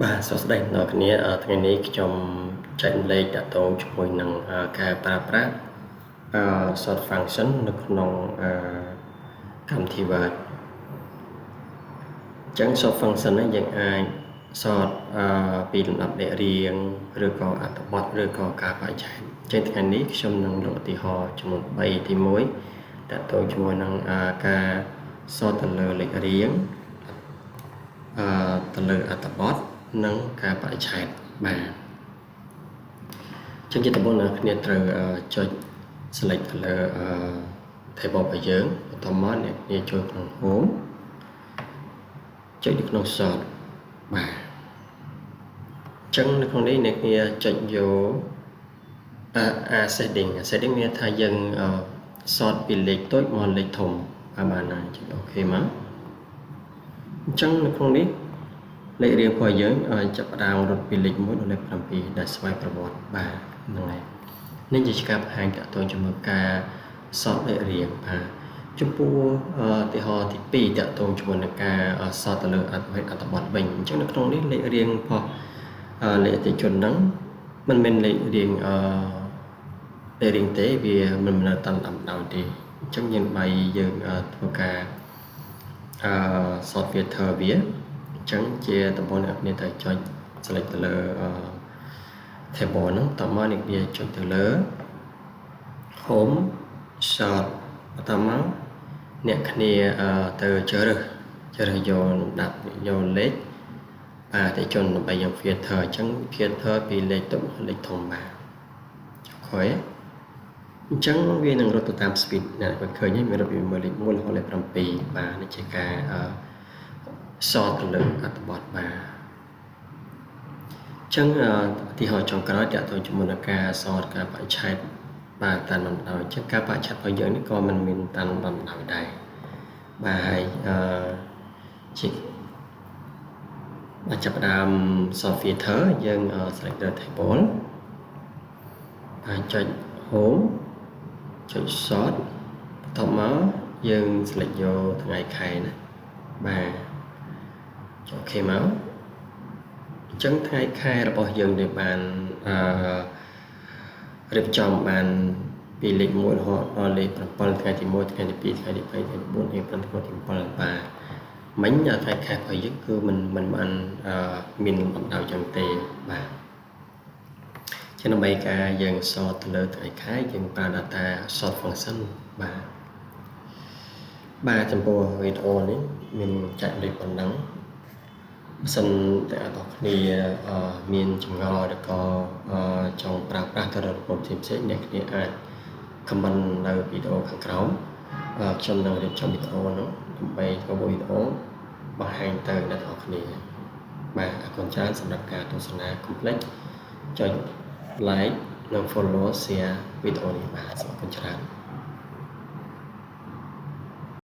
បាទសួស្តីអ្នកគ្នាថ្ងៃនេះខ្ញុំចែកលេខតាក់ទងជាមួយនឹងការប្រើប្រាស់sort function នៅក្នុងកម្មវិធី Word អញ្ចឹង sort function នេះយើងអាច sort ពីលំដាប់លេខរៀងឬក៏អត្ថបទឬក៏ការបែងចែកអញ្ចឹងថ្ងៃនេះខ្ញុំនឹងលើកឧទាហរណ៍ចំនួន3ទី1តាក់ទងជាមួយនឹងការ sort ទៅលើលេខរៀងទៅលើអត្ថបទនិងការបរិច្ឆេទបាទចឹងជាដំបូងអ្នកគ្នាត្រូវចុច select ទៅលើ table របស់យើងបន្តមកអ្នកគ្នាចូលក្នុង home ចុចនៅក្នុង sort បាទចឹងនៅក្នុងនេះអ្នកគ្នាចុចយក setting មានថាយើង sort ពីលេខតូចមកលេខធំបានហើយចុច OK មកអញ្ចឹងនៅក្នុងនេះលេខរៀងរបស់យើងចាប់ផ្ដើមរត់ពីលេខ1ដល់លេខ7ដែលស្វ័យប្រវត្តិបាទហ្នឹងហើយនេះជាការបង្ហាញតាក់ទងជាមួយការសតលេខរៀងបាទចំពោះឧទាហរណ៍ទី2តាក់ទងជាមួយនឹងការសតទៅលើអត្ថបទវិញអញ្ចឹងនៅក្នុងនេះលេខរៀងរបស់លេខអតិជនហ្នឹងមិនមែនលេខរៀងលេខរៀងទេវាមិននៅតាមដោយទេអញ្ចឹងយើងបាយយើងធ្វើការsort filter វាអញ្ចឹងជាតំបន់អ្នកនេះត្រូវចុច select ទៅលើ table ហ្នឹងតមកអ្នកវាចុចទៅលើ home sort បន្តមកអ្នកគ្នាទៅជ្រើសយកលំដាប់យកលេខអតិជនដើម្បីយើង filter អញ្ចឹង filter ពីលេខតូចលេខធំបាទអូខេអញ្ចឹងវានឹងរត់ទៅតាម speed អ្នកឃើញហើយមានរត់ពីលេខ1រហូតលេខ7បាទនេះជាការsort ទៅលើអត្ថបទបាទអញ្ចឹងឧទាហរណ៍ចុងក្រោយតាក់ទងជាមួយនឹងការ sort ការបរិច្ឆេទបាទតាមលំដាប់អញ្ចឹងការបរិច្ឆេទរបស់យើងនេះក៏មិនមានតាមលំដាប់ដែរបាទហើយជាបាទចាប់ផ្ដើម sort filter យើង select លើ table ហើយចុច home ចុច sort បន្ទាប់មកយើង select យកថ្ងៃខែណាបាទអូខេមកអញ្ចឹងថ្ងៃខែរបស់យើងដែលបានរៀបចំបានពីលេខ1រហូតដល់លេខ7ថ្ងៃទី1ថ្ងៃទី2ថ្ងៃទី3ថ្ងៃទី4ថ្ងៃទី5ថ្ងៃទី7បាទមិញថ្ងៃខែរបស់យើងគឺមិនបានមានបណ្ដោយចឹងទេបាទជាដើម្បីការយើង sort ទៅលើថ្ងៃខែយើងប្រើ data sort function បាទចំពោះវីដេអូនេះមានចែកលេខប៉ុណ្ណឹងបើសិនតែអ្នកនរគ្នាមានចម្ងល់ឬក៏ចង់ប្រើប្រាស់ទៅលើរបបផ្សេងៗអ្នកគ្នាអាច comment នៅវីដេអូខាងក្រោមខ្ញុំនឹងរៀបចំវីដេអូនោះដើម្បីធ្វើវីដេអូបង្ហាញទៅអ្នកនរគ្នាបាទអរគុណច្រើនសម្រាប់ការទស្សនាកុំភ្លេចចុច like និង follow share វីដេអូនេះបាទសូមអរគុណច្រើន